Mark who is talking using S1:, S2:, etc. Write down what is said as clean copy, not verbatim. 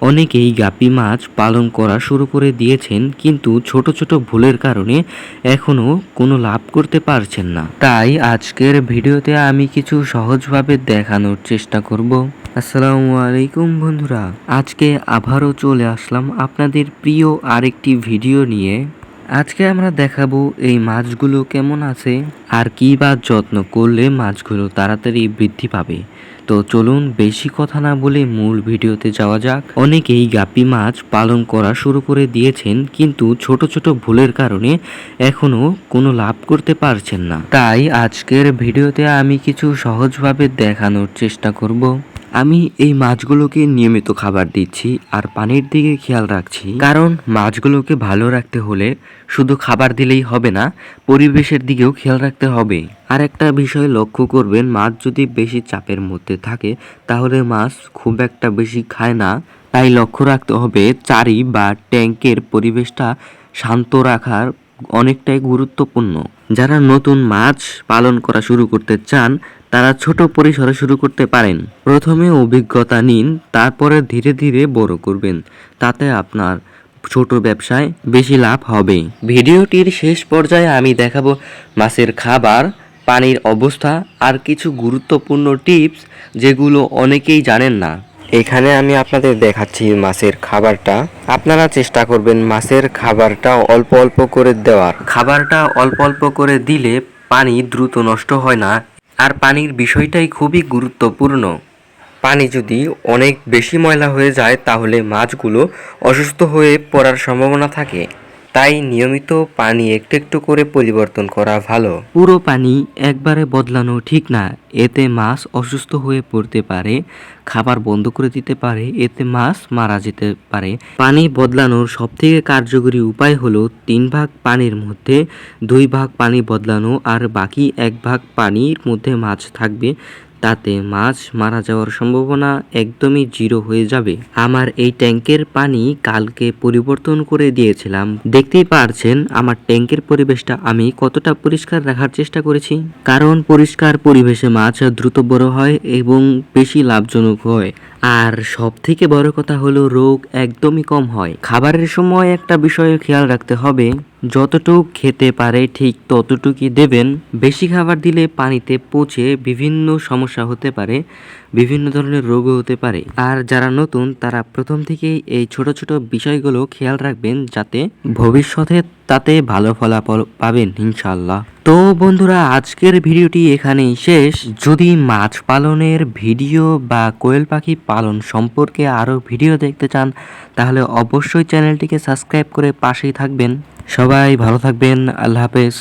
S1: অনেকেই গাপি মাছ পালন করা শুরু করে দিয়েছেন, কিন্তু ছোট ছোট ভুলের কারণে এখনো কোনো লাভ করতে পারছেন না। তাই আজকের ভিডিওতে আমি কিছু সহজভাবে দেখানোর চেষ্টা করব। আসসালামু আলাইকুম বন্ধুরা, আজকে আবারও চলে আসলাম আপনাদের প্রিয় আরেকটি ভিডিও নিয়ে। আজকে আমরা দেখাবো এই মাছগুলো কেমন আছে আর কী বা যত্ন করলে মাছগুলো তাড়াতাড়ি বৃদ্ধি পাবে। তো চলুন বেশি কথা না বলে মূল ভিডিওতে যাওয়া যাক। অনেকেই গাপি মাছ পালন করা শুরু করে দিয়েছেন, কিন্তু ছোট ছোট ভুলের কারণে এখনো কোনো লাভ করতে পারছেন না। তাই আজকের ভিডিওতে আমি কিছু সহজভাবে দেখানোর চেষ্টা করব। আমি এই মাছগুলোকে নিয়মিত খাবার দিচ্ছি আর পানির দিকে খেয়াল রাখছি, কারণ মাছগুলোকে ভালো রাখতে হলে শুধু খাবার দিলেই হবে না, পরিবেশের দিকেও খেয়াল রাখতে হবে। আর একটা বিষয় লক্ষ্য করবেন, মাছ যদি বেশি চাপের মধ্যে থাকে তাহলে মাছ খুব একটা বেশি খায় না। তাই লক্ষ্য রাখতে হবে চারি বা ট্যাঙ্কের পরিবেশটা শান্ত রাখার অনেকটাই গুরুত্বপূর্ণ। যারা নতুন মাছ পালন করা শুরু করতে চান তারা ছোট পরিসরে শুরু করতে পারেন। প্রথমে অভিজ্ঞতা নিন, তারপরে ধীরে ধীরে বড় করবেন। তাতে আপনার ছোট ব্যবসায় বেশি লাভ হবে। ভিডিওটির শেষ পর্যায়ে আমি দেখাবো মাছের খাবার, পানির অবস্থা আর কিছু গুরুত্বপূর্ণ টিপস যেগুলো অনেকেই জানেন না। এখানে আমি আপনাদের দেখাচ্ছি মাছের খাবারটা। আপনারা চেষ্টা করবেন মাছের খাবারটা অল্প অল্প করে দেওয়ার। খাবারটা অল্প অল্প করে দিলে পানি দ্রুত নষ্ট হয় না, আর পানির বিষয়টাই খুবই গুরুত্বপূর্ণ। পানি যদি অনেক বেশি ময়লা হয়ে যায় তাহলে মাছগুলো অসুস্থ হয়ে পড়ার সম্ভাবনা থাকে। তাই নিয়মিত পানি একটু একটু করে পরিবর্তন করা ভালো। পুরো পানি একবারে বদলানো ঠিক না, এতে মাছ অসুস্থ হয়ে পড়তে পারে, খাবার বন্ধ করে দিতে পারে, এতে মাছ মারা যেতে পারে। পানি বদলানোর সবথেকে কার্যকরী উপায় হলো 3 ভাগ পানির মধ্যে 2 ভাগ পানি বদলানো আর বাকি 1 ভাগ পানির মধ্যে মাছ থাকবে। তাতে মাছ মারা যাওয়ার সম্ভাবনা একদমই জিরো হয়ে যাবে। আমার এই ট্যাঙ্কের পানি কালকে পরিবর্তন করে দিয়েছিলাম। দেখতেই পারছেন আমার ট্যাঙ্কের পরিবেশটা আমি কতটা পরিষ্কার রাখার চেষ্টা করেছি, কারণ পরিষ্কার পরিবেশে মাছ দ্রুত বড় হয় এবং বেশি লাভজনক হয়। আর সব থেকে বড় কথা হলো রোগ একদমই কম হয়। খাবারের সময় একটা বিষয় খেয়াল রাখতে হবে, যতটুক খেতে পারে ঠিক ততটুকুই দেবেন। বেশি খাবার দিলে পানিতে পচে বিভিন্ন সমস্যা হতে পারে, বিভিন্ন ধরনের রোগও হতে পারে। আর যারা নতুন তারা প্রথম থেকেই এই ছোট ছোট বিষয়গুলো খেয়াল রাখবেন, যাতে ভবিষ্যতে তাতে ভালো ফলাফল পাবেন ইনশাল্লাহ। তো বন্ধুরা, আজকের ভিডিওটি এখানেই শেষ। যদি মাছ পালনের ভিডিও বা কোয়েল পাখি পালন সম্পর্কে আরও ভিডিও দেখতে চান তাহলে অবশ্যই চ্যানেলটিকে সাবস্ক্রাইব করে পাশেই থাকবেন। সবাই ভালো থাকবেন। আল্লাহ হাফেজ।